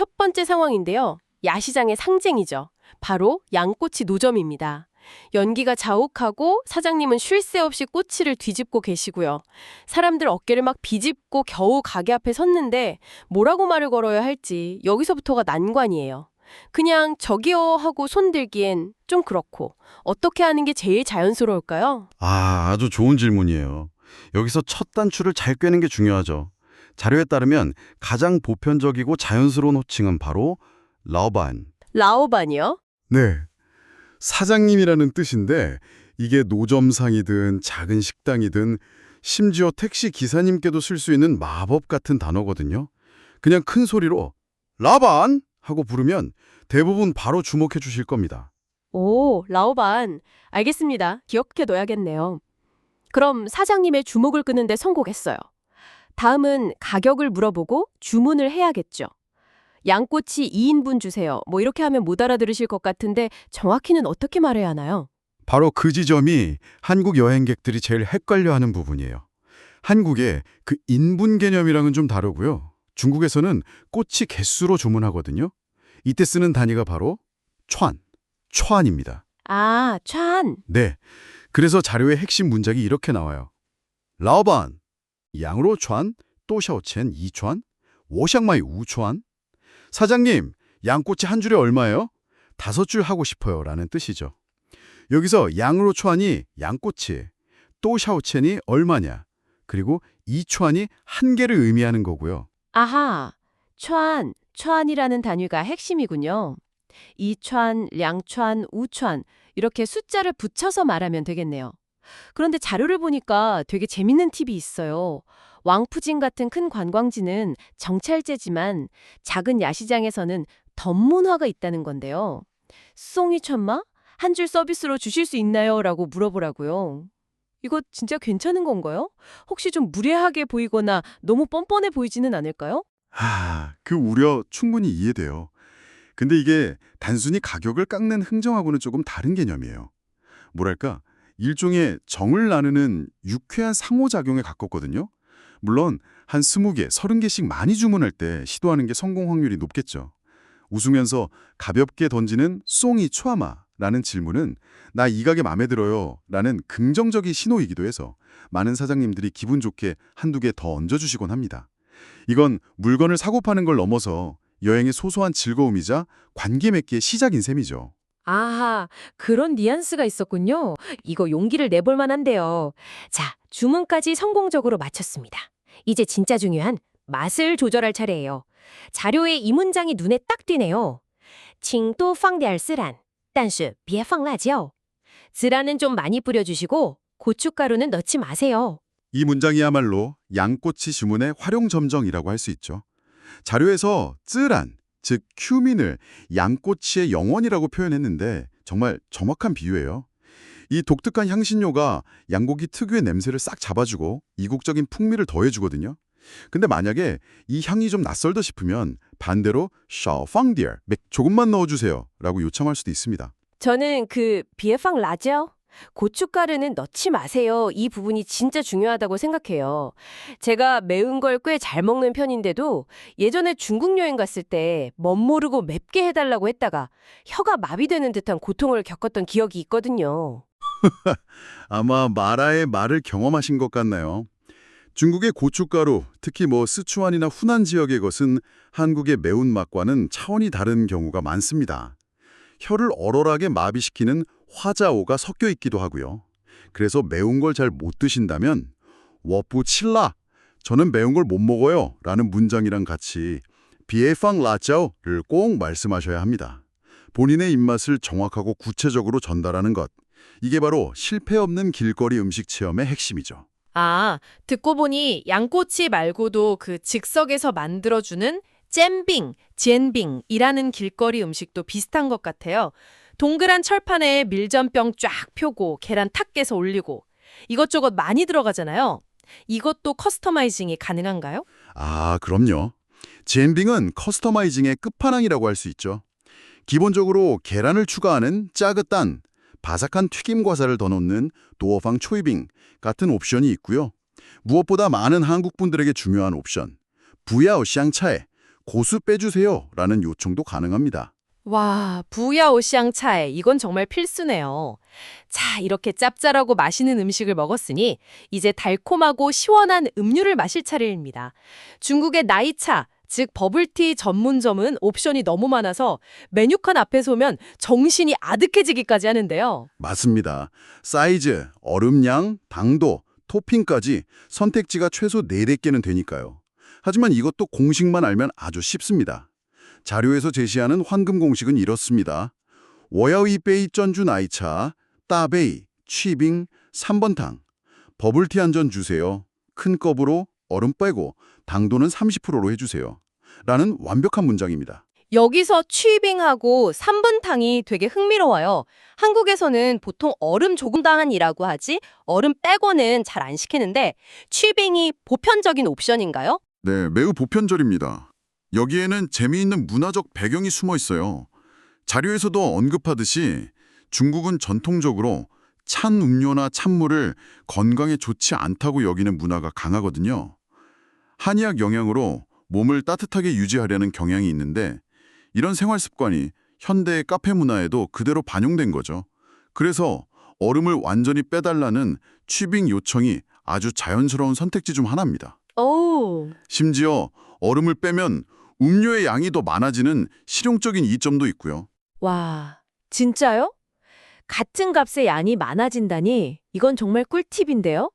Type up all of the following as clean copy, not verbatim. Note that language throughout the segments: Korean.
첫 번째 상황인데요. 야시장의 상징이죠. 바로 양꼬치 노점입니다. 연기가 자욱하고 사장님은 쉴 새 없이 꼬치를 뒤집고 계시고요. 사람들 어깨를 막 비집고 겨우 가게 앞에 섰는데 뭐라고 말을 걸어야 할지 여기서부터가 난관이에요. 그냥 저기요 하고 손들기엔 좀 그렇고 어떻게 하는 게 제일 자연스러울까요? 아주 좋은 질문이에요. 여기서 첫 단추를 잘 꿰는 게 중요하죠. 자료에 따르면 가장 보편적이고 자연스러운 호칭은 바로 라오반. 라오반이요? 네, 사장님이라는 뜻인데 이게 노점상이든 작은 식당이든 심지어 택시 기사님께도 쓸 수 있는 마법 같은 단어거든요. 그냥 큰 소리로 라반 하고 부르면 대부분 바로 주목해 주실 겁니다. 오, 라오반. 알겠습니다. 기억해 둬야겠네요. 그럼 사장님의 주목을 끄는데 성공했어요. 다음은 가격을 물어보고 주문을 해야겠죠. 양꼬치 2인분 주세요. 뭐 이렇게 하면 못 알아들으실 것 같은데 정확히는 어떻게 말해야 하나요? 바로 그 지점이 한국 여행객들이 제일 헷갈려하는 부분이에요. 한국의 그 인분 개념이랑은 좀 다르고요. 중국에서는 꼬치 개수로 주문하거든요. 이때 쓰는 단위가 바로 촨입니다. 아, 촨. 네, 그래서 자료의 핵심 문장이 이렇게 나와요. 라오반, 양으로 촨, 또샤오첸 2촨, 워샹마이 5촨. 사장님, 양꼬치 한 줄에 얼마예요? 5줄 하고 싶어요 라는 뜻이죠. 여기서 양으로 촨이 양꼬치, 또샤오첸이 얼마냐, 그리고 2촨이 한 개를 의미하는 거고요. 아하, 촨이라는 단위가 핵심이군요. 이촨, 량촨, 우촨 이렇게 숫자를 붙여서 말하면 되겠네요. 그런데 자료를 보니까 되게 재밌는 팁이 있어요. 왕푸진 같은 큰 관광지는 정찰제지만 작은 야시장에서는 덤문화가 있다는 건데요. 송이 천마? 한 줄 서비스로 주실 수 있나요? 라고 물어보라고요. 이거 진짜 괜찮은 건가요? 혹시 좀 무례하게 보이거나 너무 뻔뻔해 보이지는 않을까요? 그 우려 충분히 이해돼요. 근데 이게 단순히 가격을 깎는 흥정하고는 조금 다른 개념이에요. 뭐랄까, 일종의 정을 나누는 유쾌한 상호작용에 가깝거든요. 물론 한 20개, 30개씩 많이 주문할 때 시도하는 게 성공 확률이 높겠죠. 웃으면서 가볍게 던지는 송이 추아마라는 질문은 나 이 가게 마음에 들어요 라는 긍정적인 신호이기도 해서 많은 사장님들이 기분 좋게 한두 개 더 얹어주시곤 합니다. 이건 물건을 사고 파는 걸 넘어서 여행의 소소한 즐거움이자 관계 맺기의 시작인 셈이죠. 아하, 그런 뉘앙스가 있었군요. 이거 용기를 내볼 만한데요. 자, 주문까지 성공적으로 마쳤습니다. 이제 진짜 중요한 맛을 조절할 차례예요. 자료에 이 문장이 눈에 딱 띄네요. 请多放点孜然,但是别放辣椒.孜란은 좀 많이 뿌려주시고 고춧가루는 넣지 마세요. 이 문장이야말로 양꼬치 주문의 활용점정이라고 할 수 있죠. 자료에서 쯔란, 즉 큐민을 양꼬치의 영혼이라고 표현했는데 정말 정확한 비유예요. 이 독특한 향신료가 양고기 특유의 냄새를 싹 잡아주고 이국적인 풍미를 더해주거든요. 근데 만약에 이 향이 좀 낯설다 싶으면 반대로 샤오팡디얼, 조금만 넣어주세요 라고 요청할 수도 있습니다. 저는 비에팡 라죠? 고춧가루는 넣지 마세요. 이 부분이 진짜 중요하다고 생각해요. 제가 매운 걸 꽤 잘 먹는 편인데도 예전에 중국 여행 갔을 때 멋모르고 맵게 해달라고 했다가 혀가 마비되는 듯한 고통을 겪었던 기억이 있거든요. 아마 마라의 말을 경험하신 것 같나요? 중국의 고춧가루, 특히 스촨이나 후난 지역의 것은 한국의 매운맛과는 차원이 다른 경우가 많습니다. 혀를 얼얼하게 마비시키는 화자오가 섞여 있기도 하고요. 그래서 매운 걸 잘 못 드신다면 워부 칠라, 저는 매운 걸 못 먹어요 라는 문장이랑 같이 비에팡 라짜오를 꼭 말씀하셔야 합니다. 본인의 입맛을 정확하고 구체적으로 전달하는 것, 이게 바로 실패 없는 길거리 음식 체험의 핵심이죠. 아, 듣고 보니 양꼬치 말고도 그 즉석에서 만들어주는 잼빙, 젠빙이라는 길거리 음식도 비슷한 것 같아요. 동그란 철판에 밀전병 쫙 펴고 계란 탁 깨서 올리고 이것저것 많이 들어가잖아요. 이것도 커스터마이징이 가능한가요? 그럼요. 젠빙은 커스터마이징의 끝판왕이라고 할 수 있죠. 기본적으로 계란을 추가하는 짜긋한 바삭한 튀김 과자를 더 넣는 도어팡 초이빙 같은 옵션이 있고요. 무엇보다 많은 한국 분들에게 중요한 옵션, 부야오샹차에 고수 빼주세요 라는 요청도 가능합니다. 와, 부야오샹 차에 이건 정말 필수네요. 자, 이렇게 짭짤하고 맛있는 음식을 먹었으니 이제 달콤하고 시원한 음료를 마실 차례입니다. 중국의 나이차, 즉 버블티 전문점은 옵션이 너무 많아서 메뉴칸 앞에 서면 정신이 아득해지기까지 하는데요. 맞습니다. 사이즈, 얼음량, 당도, 토핑까지 선택지가 최소 4개는 되니까요. 하지만 이것도 공식만 알면 아주 쉽습니다. 자료에서 제시하는 황금 공식은 이렇습니다. 워야위 베이 전주 나이차, 따베이, 취빙, 3번탕. 버블티 한 잔 주세요. 큰 컵으로 얼음 빼고 당도는 30%로 해주세요. 라는 완벽한 문장입니다. 여기서 취빙하고 3분탕이 되게 흥미로워요. 한국에서는 보통 얼음 조금당한이라고 하지 얼음 빼고는 잘 안 시키는데 취빙이 보편적인 옵션인가요? 네, 매우 보편적입니다. 여기에는 재미있는 문화적 배경이 숨어 있어요. 자료에서도 언급하듯이 중국은 전통적으로 찬 음료나 찬물을 건강에 좋지 않다고 여기는 문화가 강하거든요. 한의학 영향으로 몸을 따뜻하게 유지하려는 경향이 있는데 이런 생활 습관이 현대의 카페 문화에도 그대로 반영된 거죠. 그래서 얼음을 완전히 빼달라는 취빙 요청이 아주 자연스러운 선택지 중 하나입니다. 오, 심지어 얼음을 빼면 음료의 양이 더 많아지는 실용적인 이점도 있고요. 와, 진짜요? 같은 값의 양이 많아진다니 이건 정말 꿀팁인데요?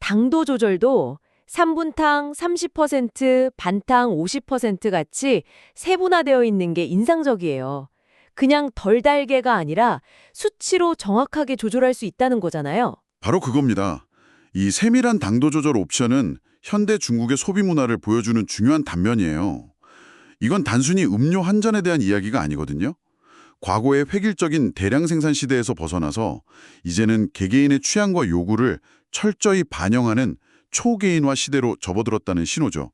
당도 조절도 3분탕 30%, 반탕 50% 같이 세분화되어 있는 게 인상적이에요. 그냥 덜 달게가 아니라 수치로 정확하게 조절할 수 있다는 거잖아요. 바로 그겁니다. 이 세밀한 당도 조절 옵션은 현대 중국의 소비 문화를 보여주는 중요한 단면이에요. 이건 단순히 음료 한 잔에 대한 이야기가 아니거든요. 과거의 획일적인 대량 생산 시대에서 벗어나서 이제는 개개인의 취향과 요구를 철저히 반영하는 초개인화 시대로 접어들었다는 신호죠.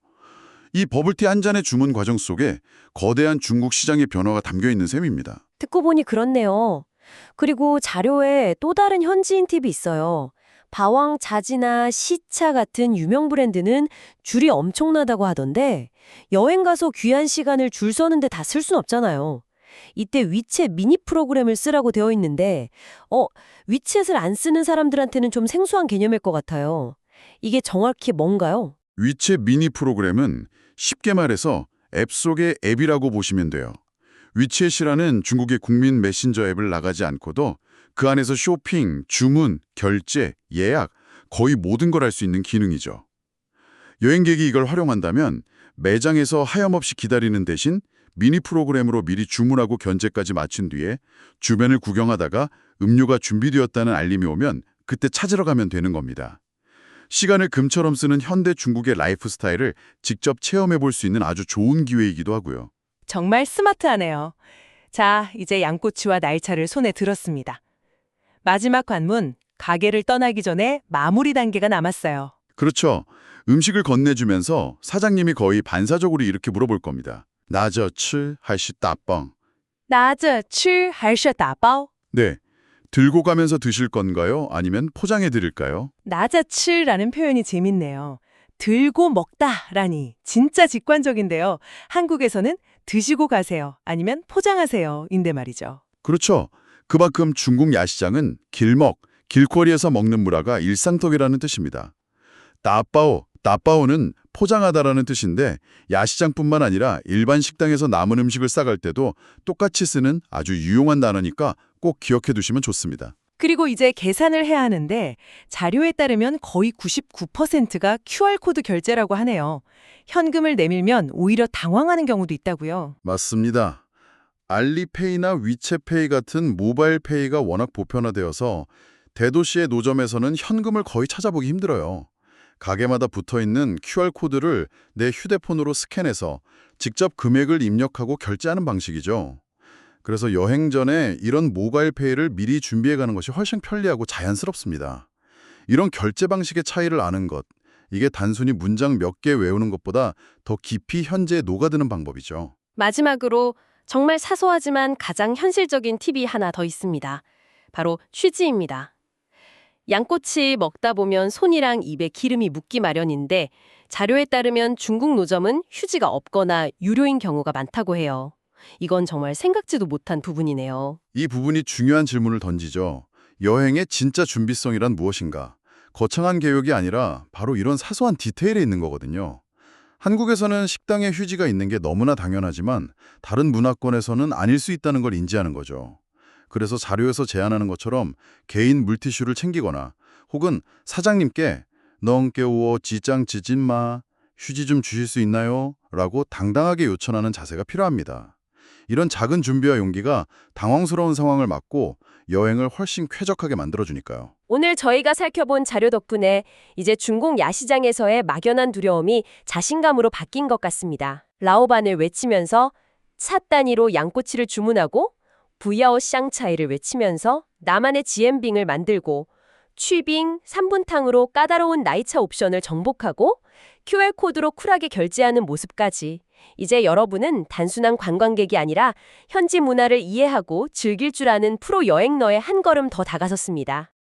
이 버블티 한 잔의 주문 과정 속에 거대한 중국 시장의 변화가 담겨 있는 셈입니다. 듣고 보니 그렇네요. 그리고 자료에 또 다른 현지인 팁이 있어요. 바왕 자지나 시차 같은 유명 브랜드는 줄이 엄청나다고 하던데 여행 가서 귀한 시간을 줄 서는데 다 쓸 순 없잖아요. 이때 위챗 미니 프로그램을 쓰라고 되어 있는데 위챗을 안 쓰는 사람들한테는 좀 생소한 개념일 것 같아요. 이게 정확히 뭔가요? 위챗 미니 프로그램은 쉽게 말해서 앱 속의 앱이라고 보시면 돼요. 위챗이라는 중국의 국민 메신저 앱을 나가지 않고도 그 안에서 쇼핑, 주문, 결제, 예약, 거의 모든 걸 할 수 있는 기능이죠. 여행객이 이걸 활용한다면 매장에서 하염없이 기다리는 대신 미니 프로그램으로 미리 주문하고 견제까지 마친 뒤에 주변을 구경하다가 음료가 준비되었다는 알림이 오면 그때 찾으러 가면 되는 겁니다. 시간을 금처럼 쓰는 현대 중국의 라이프 스타일을 직접 체험해 볼 수 있는 아주 좋은 기회이기도 하고요. 정말 스마트하네요. 자, 이제 양꼬치와 나이차를 손에 들었습니다. 마지막 관문, 가게를 떠나기 전에 마무리 단계가 남았어요. 그렇죠. 음식을 건네주면서 사장님이 거의 반사적으로 이렇게 물어볼 겁니다. 나저 치 할시 따뻥. 拿着吃还是打包? 네. 들고 가면서 드실 건가요? 아니면 포장해 드릴까요? 拿着吃라는 표현이 재밌네요. 들고 먹다라니 진짜 직관적인데요. 한국에서는 드시고 가세요. 아니면 포장하세요. 인데 말이죠. 그렇죠. 그만큼 중국 야시장은 길먹, 길거리에서 먹는 문화가 일상적이라는 뜻입니다. 따빠오는 포장하다라는 뜻인데 야시장뿐만 아니라 일반 식당에서 남은 음식을 싸갈 때도 똑같이 쓰는 아주 유용한 단어니까 꼭 기억해 두시면 좋습니다. 그리고 이제 계산을 해야 하는데 자료에 따르면 거의 99%가 QR코드 결제라고 하네요. 현금을 내밀면 오히려 당황하는 경우도 있다고요. 맞습니다. 알리페이나 위챗페이 같은 모바일 페이가 워낙 보편화되어서 대도시의 노점에서는 현금을 거의 찾아보기 힘들어요. 가게마다 붙어있는 QR코드를 내 휴대폰으로 스캔해서 직접 금액을 입력하고 결제하는 방식이죠. 그래서 여행 전에 이런 모바일 페이를 미리 준비해 가는 것이 훨씬 편리하고 자연스럽습니다. 이런 결제 방식의 차이를 아는 것, 이게 단순히 문장 몇 개 외우는 것보다 더 깊이 현재에 녹아드는 방법이죠. 마지막으로 정말 사소하지만 가장 현실적인 팁이 하나 더 있습니다. 바로 휴지입니다. 양꼬치 먹다 보면 손이랑 입에 기름이 묻기 마련인데 자료에 따르면 중국 노점은 휴지가 없거나 유료인 경우가 많다고 해요. 이건 정말 생각지도 못한 부분이네요. 이 부분이 중요한 질문을 던지죠. 여행의 진짜 준비성이란 무엇인가? 거창한 계획이 아니라 바로 이런 사소한 디테일에 있는 거거든요. 한국에서는 식당에 휴지가 있는 게 너무나 당연하지만 다른 문화권에서는 아닐 수 있다는 걸 인지하는 거죠. 그래서 자료에서 제안하는 것처럼 개인 물티슈를 챙기거나 혹은 사장님께 넝깨우어 지장 지진마 휴지 좀 주실 수 있나요? 라고 당당하게 요청하는 자세가 필요합니다. 이런 작은 준비와 용기가 당황스러운 상황을 막고 여행을 훨씬 쾌적하게 만들어주니까요. 오늘 저희가 살펴본 자료 덕분에 이제 중국 야시장에서의 막연한 두려움이 자신감으로 바뀐 것 같습니다. 라오반을 외치면서 차 단위로 양꼬치를 주문하고 부야오 샹차이를 외치면서 나만의 지엔빙을 만들고 취빙 3분탕으로 까다로운 나이차 옵션을 정복하고 QR코드로 쿨하게 결제하는 모습까지 이제 여러분은 단순한 관광객이 아니라 현지 문화를 이해하고 즐길 줄 아는 프로 여행러에 한 걸음 더 다가섰습니다.